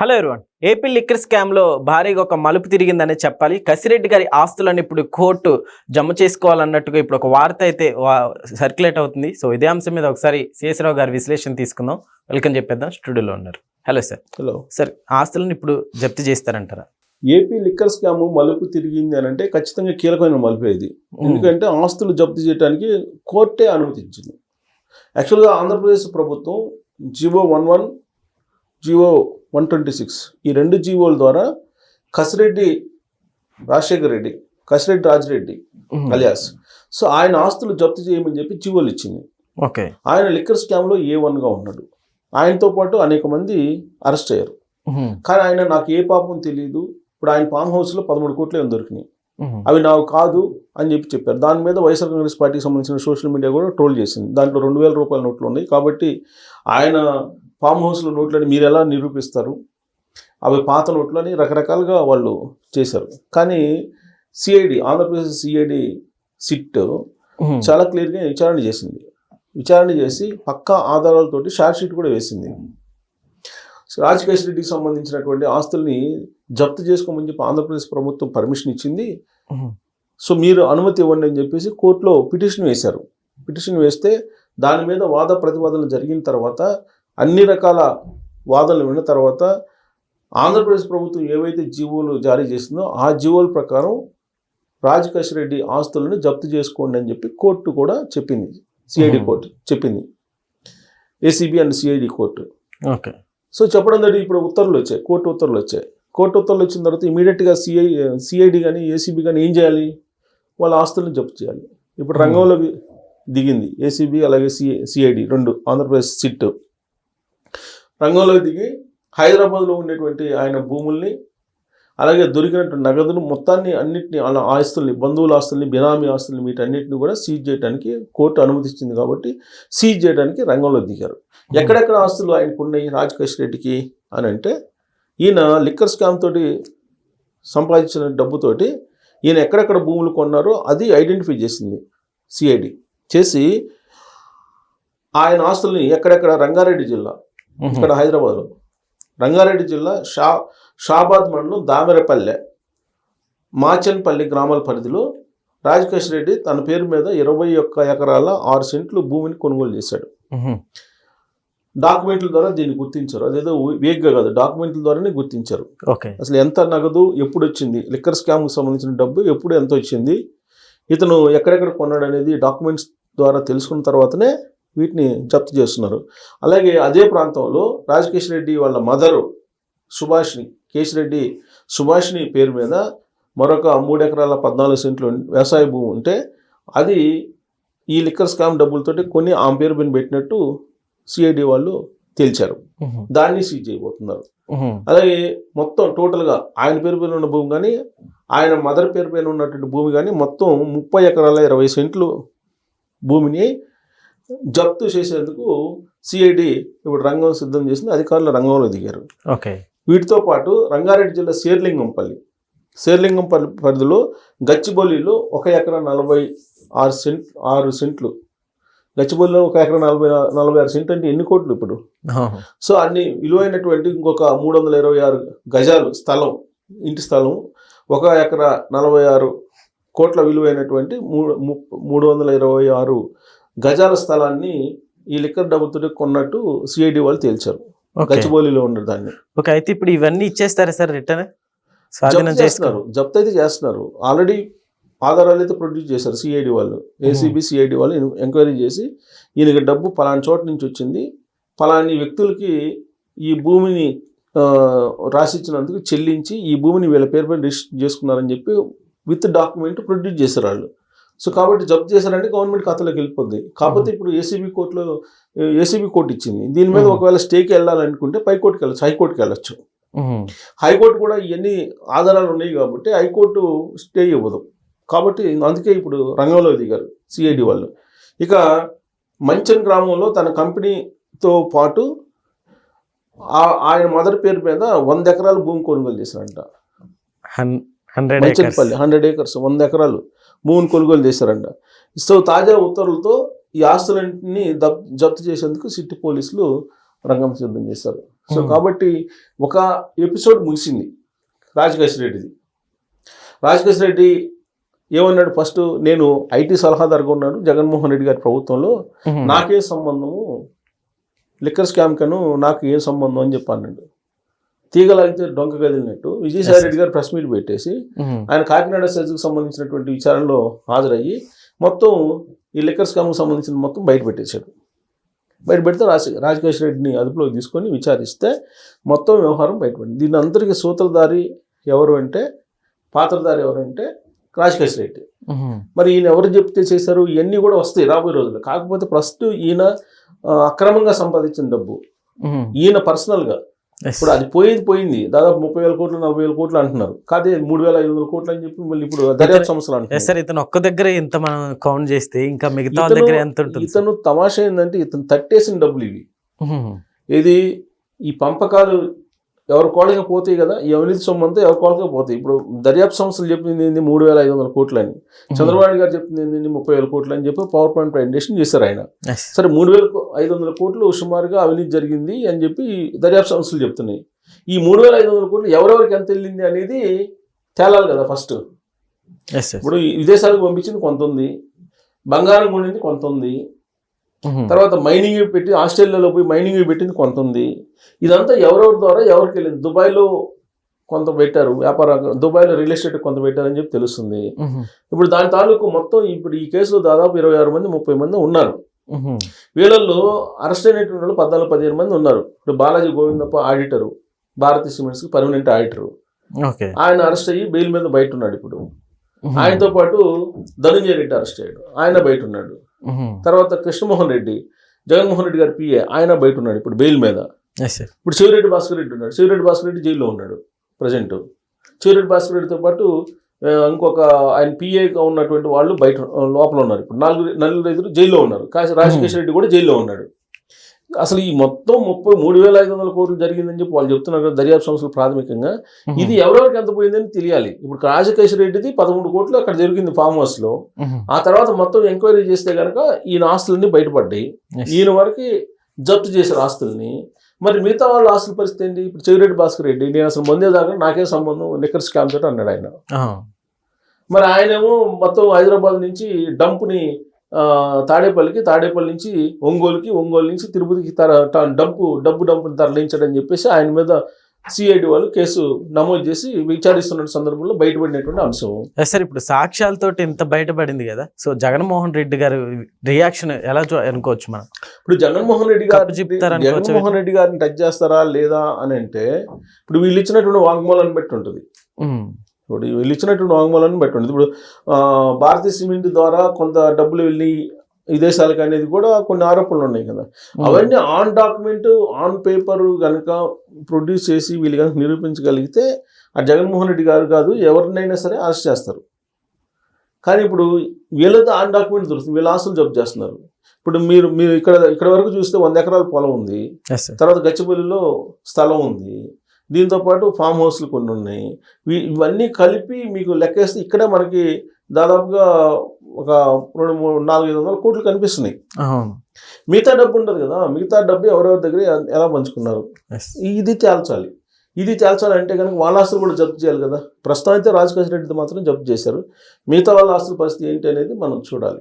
Hello everyone. AP liquor స్కామ్లో భారీగా ఒక మలుపు తిరిగిందనే చెప్పాలి. కసిరెడ్డి గారి ఆస్తులను ఇప్పుడు కోర్టు జమ చేసుకోవాలన్నట్టుగా ఇప్పుడు ఒక వార్త అయితే సర్క్యులేట్ అవుతుంది. సో ఇదే అంశం మీద ఒకసారి శేషరావు గారి విశ్లేషణ తీసుకుందాం. వెల్కమ్ చెప్పేద్దాం. స్టూడియోలో ఉన్నారు. Hello sir. హలో సార్, ఆస్తులను ఇప్పుడు జప్తు చేస్తారంటారా? ఏపీ లిక్కర్ స్కామ్ మలుపు తిరిగింది అని అంటే ఖచ్చితంగా కీలకమైన మలుపు ఇది. ఎందుకంటే ఆస్తులు జప్తు చేయడానికి కోర్టే అనుమతించింది. యాక్చువల్గా ఆంధ్రప్రదేశ్ ప్రభుత్వం జీవో 11, జీవో 126 ఈ రెండు జీవోల ద్వారా కసిరెడ్డి రాజశేఖర్ రెడ్డి, కసిరెడ్డి రాజిరెడ్డి అలియాస్ సో ఆయన ఆస్తులు జప్తు చేయమని చెప్పి జీవోలు ఇచ్చింది. ఓకే. ఆయన లిక్కర్ స్కామ్లో A1గా ఉన్నాడు. ఆయనతో పాటు అనేక మంది అరెస్ట్ అయ్యారు. కానీ ఆయన నాకు ఏ పాపం తెలియదు, ఇప్పుడు ఆయన ఫామ్ హౌస్లో 13 కోట్లు ఏమో దొరికినాయి, అవి నాకు కాదు అని చెప్పారు. దాని మీద వైఎస్ఆర్ కాంగ్రెస్ పార్టీకి సంబంధించిన సోషల్ మీడియా కూడా ట్రోల్ చేసింది. దాంట్లో 2000 రూపాయల నోట్లు ఉన్నాయి కాబట్టి ఆయన ఫామ్ హౌస్లో నోట్లని మీరు ఎలా నిరూపిస్తారు, అవి పాత నోట్లని రకరకాలుగా వాళ్ళు చేశారు. కానీ సిఐడి, ఆంధ్రప్రదేశ్ సిఐడి సిట్ చాలా క్లియర్గా విచారణ చేసి పక్కా ఆధారాలతోటి షార్ట్ షీట్ కూడా వేసింది. రాజకేష్ రెడ్డికి సంబంధించినటువంటి ఆస్తుల్ని జప్తు చేసుకోమని చెప్పి ఆంధ్రప్రదేశ్ ప్రభుత్వం పర్మిషన్ ఇచ్చింది. సో మీరు అనుమతి ఇవ్వండి అని చెప్పేసి కోర్టులో పిటిషన్ వేశారు. పిటిషన్ వేస్తే దాని మీద వాద ప్రతివాదనలు జరిగిన తర్వాత, అన్ని రకాల వాదనలు విన్న తర్వాత ఆంధ్రప్రదేశ్ ప్రభుత్వం ఏవైతే జీవోలు జారీ చేసిందో ఆ జీవోల ప్రకారం రాజకేష్ రెడ్డి ఆస్తులను జప్తు చేసుకోండి అని చెప్పి కోర్టు కూడా చెప్పింది. సిఐడి కోర్టు చెప్పింది, ACB and CID court. Okay. So చెప్పడం తోటి ఇప్పుడు ఉత్తర్వులు వచ్చాయి, కోర్టు ఉత్తర్వులు వచ్చిన తర్వాత ఇమీడియట్గా సిఐడి కానీ ఏసీబీ కానీ ఏం చేయాలి, వాళ్ళ ఆస్తులను జప్తు చేయాలి. ఇప్పుడు రంగంలో దిగింది ఏసీబీ అలాగే సిఐడి రెండు, ఆంధ్రప్రదేశ్ సిట్ రంగంలో దిగి హైదరాబాద్లో ఉండేటువంటి ఆయన భూముల్ని అలాగే దొరికినటువంటి నగదును మొత్తాన్ని అన్నింటినీ, అలా ఆస్తుల్ని, బంధువుల ఆస్తుల్ని, బినామీ ఆస్తుల్ని, వీటన్నిటిని కూడా సీజ్ చేయడానికి కోర్టు అనుమతించింది కాబట్టి సీజ్ చేయడానికి రంగంలో దిగారు. ఎక్కడెక్కడ ఆస్తులు ఆయనకు ఉన్నాయి రాజకేష్ రెడ్డికి అని అంటే, ఈయన లిక్కర్ స్కామ్ తోటి సంపాదించిన డబ్బుతోటి ఈయన ఎక్కడెక్కడ భూములు కొన్నారో అది ఐడెంటిఫై చేసింది సిఐడి. చేసి ఆయన ఆస్తుల్ని ఎక్కడెక్కడ, రంగారెడ్డి జిల్లా, ఇక్కడ హైదరాబాద్లో రంగారెడ్డి జిల్లా షాబాద్ మండలం దామెరపల్లె, మాచన్పల్లి గ్రామాల పరిధిలో రాజకేష్ రెడ్డి తన పేరు మీద 21 ఎకరాల 6 సెంట్లు భూమిని కొనుగోలు చేశాడు. డాక్యుమెంట్ల ద్వారా దీన్ని గుర్తించారు. అదేదో వేగ్గా కాదు, డాక్యుమెంట్ల ద్వారానే గుర్తించారు. ఓకే. అసలు ఎంత నగదు ఎప్పుడు వచ్చింది, లిక్కర్ స్కామ్కి సంబంధించిన డబ్బు ఎప్పుడు ఎంత వచ్చింది, ఇతను ఎక్కడెక్కడ కొన్నాడు అనేది డాక్యుమెంట్స్ ద్వారా తెలుసుకున్న తర్వాతనే వీటిని జప్తు చేస్తున్నారు. అలాగే అదే ప్రాంతంలో రాజకేష్ రెడ్డి వాళ్ళ మదరు సుభాష్ని, కేశిరెడ్డి సుభాష్ని పేరు మీద మరొక 3 ఎకరాల 14 సెంట్లు వ్యవసాయ భూమి ఉంటే అది ఈ లిక్కర్ స్కామ్ డబ్బులతోటి కొన్ని ఆమె పేరు మీద పెట్టినట్టు సిఐడి వాళ్ళు తేల్చారు. దాన్ని సీజ్ చేయబోతున్నారు. అలాగే మొత్తం టోటల్గా ఆయన పేరు పైన ఉన్న భూమి కానీ ఆయన మదర్ పేరు పైన ఉన్నటువంటి భూమి కానీ మొత్తం 30 ఎకరాల 20 సెంట్లు భూమిని జప్తు చేసేందుకు సిఐడి ఇప్పుడు రంగం సిద్ధం చేసింది. అధికారులు రంగంలో దిగారు. ఓకే. వీటితో పాటు రంగారెడ్డి జిల్లా శేర్లింగంపల్లి పరిధిలో గచ్చిబౌలిలో 1 ఎకరా 46 సెంట్లు, గచ్చిబౌలిలో 1 ఎకరా 46 సెంట్లు అంటే ఎన్ని కోట్లు ఇప్పుడు. సో అన్ని విలువైనటువంటి ఇంకొక 326 గజాలు స్థలం, ఇంటి స్థలం, 1 ఎకరా 46 కోట్ల విలువైనటువంటి 326 గజాల స్థలాన్ని ఈ లిక్కర్ డబ్బుతో కొన్నట్టు సిఐడి వాళ్ళు తేల్చారు. గచ్చిబౌలిలో ఉన్న దాన్ని. ఓకే. అయితే ఇప్పుడు ఇవన్నీ ఇచ్చేస్తారా సార్, రిటర్న్ జప్తు అయితే చేస్తున్నారు. ఆల్రెడీ ఆధారాలు అయితే ప్రొడ్యూస్ చేశారు సిఐడి వాళ్ళు. ఏసీబీ సిఐడి వాళ్ళు ఎంక్వైరీ చేసి ఈయనకి డబ్బు పలానా చోట నుంచి వచ్చింది, పలాని వ్యక్తులకి ఈ భూమిని రాసిచ్చినందుకు చెల్లించి ఈ భూమిని వీళ్ళ పేరు పైన రిజిస్టర్ చేసుకున్నారని చెప్పి విత్ డాక్యుమెంట్ ప్రొడ్యూస్ చేశారు వాళ్ళు. సో కాబట్టి జప్తు చేశారంటే గవర్నమెంట్ ఖాతాలోకి వెళ్ళిపోద్ది. కాకపోతే ఇప్పుడు ఏసీబీ కోర్టు ఇచ్చింది. దీని మీద ఒకవేళ స్టేకి వెళ్ళాలనుకుంటే పైకోర్టుకి వెళ్ళచ్చు, హైకోర్టుకి వెళ్ళచ్చు. హైకోర్టు కూడా ఇవన్నీ ఆధారాలు ఉన్నాయి కాబట్టి హైకోర్టు స్టే ఇవ్వదు. కాబట్టి అందుకే ఇప్పుడు రంగంలో దిగారు సిఐడి వాళ్ళు. ఇక మంచన్ గ్రామంలో తన కంపెనీతో పాటు ఆయన మదర్ పేరు మీద 100 ఎకరాల భూమి కొనుగోలు చేశారంట. 100 ఏకర్స్ 100 ఎకరాలు భూమిని కొనుగోలు చేశారంట. సో తాజా ఉత్తర్వులతో ఈ ఆస్తులన్నింటినీ జప్తు చేసేందుకు సిటీ పోలీసులు రంగం సిద్ధం చేశారు. సో కాబట్టి ఒక ఎపిసోడ్ ముగిసింది రాజకేశ్ రెడ్డిది. రాజకేశ్ రెడ్డి ఏమన్నాడు, ఫస్ట్ నేను ఐటీ సలహాదారుగా ఉన్నాడు జగన్మోహన్ రెడ్డి గారి ప్రభుత్వంలో, నాకే సంబంధము లిక్కర్ స్కామ్ కను నాకు ఏం సంబంధం అని చెప్పి అన్నాడు. తీగలాగితే డొంక కదిలినట్టు విజయసాయి రెడ్డి గారు ప్రెస్ మీట్ పెట్టేసి ఆయన కాకినాడ సెజ్కు సంబంధించినటువంటి విచారణలో హాజరయ్యి మొత్తం ఈ లిక్కర్ స్కామ్కి సంబంధించిన మొత్తం బయట పెట్టేశాడు. బయట పెడితే రాజకేశ్ రెడ్డిని అదుపులోకి తీసుకొని విచారిస్తే మొత్తం వ్యవహారం బయటపడింది. దీని అందరికీ సూత్రధారి ఎవరు అంటే, పాత్రధారి ఎవరంటే రాజకేశ్ రెడ్డి. మరి ఈయన ఎవరు చెప్తే చేశారు, ఇవన్నీ కూడా వస్తాయి రాబోయే రోజుల్లో. కాకపోతే ప్రస్తుతం ఈయన అక్రమంగా సంపాదించిన డబ్బు ఈయన పర్సనల్గా, ఇప్పుడు అది పోయింది దాదాపు 30,000 కోట్లు 40,000 కోట్లు అంటున్నారు, కాదే 3,500 కోట్లు అని చెప్పి మళ్ళీ ఇప్పుడు దర్యాప్తు సంస్థలు అంటున్నారు. సార్ ఇతను ఒక్క దగ్గర ఇంత మనం కౌంట్ చేస్తే ఇంకా మిగతా వాళ్ళ దగ్గర ఎంత ఉంటుంది? ఇతను తమాషా ఏంటంటే ఇతను తట్టేసిన డబ్బులు ఇవి. ఇది ఈ పంపకాలు ఎవరి కోళ్ళకి పోతాయి కదా, ఈ అవినీతి సొమ్ము అంతా ఎవరి కోళ్ళకే పోతాయి. ఇప్పుడు దర్యాప్తు సంస్థలు చెప్పింది ఏంది 3,500 కోట్లు అని, చంద్రబాబు గారు చెప్పింది ఏంది 30,000 కోట్లు అని చెప్పి పవర్ పాయింట్ ప్రజెంటేషన్ చేశారు ఆయన. సరే 3,500 కోట్లు సుమారుగా అవినీతి జరిగింది అని చెప్పి దర్యాప్తు సంస్థలు చెప్తున్నాయి. ఈ 3,500 కోట్లు ఎవరెవరికి ఎంత వెళ్ళింది అనేది తేలాలి కదా ఫస్ట్. ఇప్పుడు విదేశాలకు పంపించింది కొంత ఉంది, బంగారం కొనింది కొంత ఉంది, తర్వాత మైనింగ్ పెట్టి ఆస్ట్రేలియాలో పోయి మైనింగ్ పెట్టింది కొంత ఉంది. ఇదంతా ఎవరెవరి ద్వారా ఎవరికి వెళ్ళింది. దుబాయ్లో కొంత పెట్టారు వ్యాపారం, దుబాయ్లో రియల్ ఎస్టేట్ కొంత పెట్టారని చెప్పి తెలుస్తుంది. ఇప్పుడు దాని తాలూకు మొత్తం ఇప్పుడు ఈ కేసులో దాదాపు 26 మంది 30 మంది ఉన్నారు. వీళ్ళల్లో అరెస్ట్ అయినటువంటి వాళ్ళు 14-15 మంది ఉన్నారు. ఇప్పుడు బాలాజీ గోవిందప్ప ఆడిటరు, భారతీ సిమెంట్స్కి పర్మనెంట్ ఆడిటరు, ఆయన అరెస్ట్ అయ్యి బెయిల్ మీద బయట ఉన్నాడు. ఇప్పుడు ఆయనతో పాటు ధనంజయ రెడ్డి అరెస్ట్ అయ్యాడు, ఆయన బయట ఉన్నాడు. తర్వాత కృష్ణమోహన్ రెడ్డి, జగన్మోహన్ రెడ్డి గారి పిఏ, ఆయన బయట ఉన్నాడు ఇప్పుడు బెయిల్ మీద. ఇప్పుడు శివరెడ్డి భాస్కర్ రెడ్డి ఉన్నాడు, శివరెడ్డి భాస్కర్ రెడ్డి జైల్లో ఉన్నాడు ప్రజెంట్. శివరెడ్డి భాస్కర్ రెడ్డితో పాటు ఇంకొక ఆయన పిఏగా ఉన్నటువంటి వాళ్ళు బయట లోపల ఉన్నారు. ఇప్పుడు నలుగురు జైల్లో ఉన్నారు. రాజకేశ్ రెడ్డి కూడా జైల్లో ఉన్నాడు. అసలు ఈ మొత్తం 3,500 కోట్లు జరిగిందని చెప్పి వాళ్ళు చెప్తున్నారు దర్యాప్తు సంస్థలు ప్రాథమికంగా. ఇది ఎవరెవరికి ఎంత పోయిందని తెలియాలి. ఇప్పుడు రాజకేశ్ రెడ్డిది 13 కోట్లు అక్కడ జరిగింది ఫామ్ హౌస్ లో. ఆ తర్వాత మొత్తం ఎంక్వైరీ చేస్తే కనుక ఈయన ఆస్తులన్నీ బయటపడ్డాయి. ఈయన వరకు జప్తు చేశారు ఆస్తుల్ని. మరి మిగతా వాళ్ళ ఆస్తుల పరిస్థితి ఏంటి? ఇప్పుడు చెవిరెడ్డి భాస్కర్ రెడ్డి నేను అసలు ముందేదాకా నాకే సంబంధం లిక్కర్ స్కామ్ తోటి అన్నాడు ఆయన. మరి ఆయనేమో మొత్తం హైదరాబాద్ నుంచి డంప్ని తాడేపల్లి నుంచి ఒంగోలుకి, ఒంగోలు నుంచి తిరుపతికి డబ్బుని తరలించడని చెప్పేసి ఆయన మీద సిఐడి వాళ్ళు కేసు నమోదు చేసి విచారిస్తున్న సందర్భంలో బయటపడినటువంటి అంశం. సార్ ఇప్పుడు సాక్ష్యాలతో ఇంత బయటపడింది కదా, సో జగన్మోహన్ రెడ్డి గారి రియాక్షన్ ఎలా అనుకోవచ్చు మనం? ఇప్పుడు జగన్మోహన్ రెడ్డి గారిని టచ్ చేస్తారా లేదా అని అంటే, ఇప్పుడు వీళ్ళు ఇచ్చినటువంటి వాంగ్మూలాన్ని బట్టి ఉంటుంది. ఇప్పుడు వీళ్ళు ఇచ్చినటువంటి వాంగ్మూలాన్ని బట్టి ఉంటుంది. ఇప్పుడు భారతీయ సిమెంట్ ద్వారా కొంత డబ్బులు వెళ్ళి విదేశాలకు అనేది కూడా కొన్ని ఆరోపణలు ఉన్నాయి కదా. అవన్నీ ఆన్ డాక్యుమెంట్ ఆన్ పేపర్ కనుక ప్రొడ్యూస్ చేసి వీళ్ళు కనుక నిరూపించగలిగితే ఆ జగన్మోహన్ రెడ్డి గారు కాదు ఎవరినైనా సరే అరెస్ట్ చేస్తారు. కానీ ఇప్పుడు వీళ్ళతో ఆన్ డాక్యుమెంట్ దొరుకుతుంది, వీళ్ళ ఆస్తులు జప్తు చేస్తున్నారు. ఇప్పుడు మీరు ఇక్కడ వరకు చూస్తే 100 ఎకరాల పొలం ఉంది, తర్వాత గచ్చిబౌలిలో స్థలం ఉంది, దీంతో పాటు ఫామ్ హౌస్లు కొన్ని ఉన్నాయి. ఇవన్నీ కలిపి మీకు లెక్కేస్తే ఇక్కడే మనకి దాదాపుగా ఒక 200-400 కోట్లు కనిపిస్తున్నాయి. మిగతా డబ్బు ఉంటుంది కదా, మిగతా డబ్బు ఎవరెవరి దగ్గర ఎలా పంచుకున్నారు ఇది తేల్చాలి. ఇది తేల్చాలంటే కనుక వాళ్ళ ఆస్తులు కూడా జప్తు చేయాలి కదా. ప్రస్తుతం అయితే రాజకేశ్ రెడ్డితో మాత్రం జప్తు చేశారు, మిగతా వాళ్ళ ఆస్తుల పరిస్థితి ఏంటి అనేది మనం చూడాలి.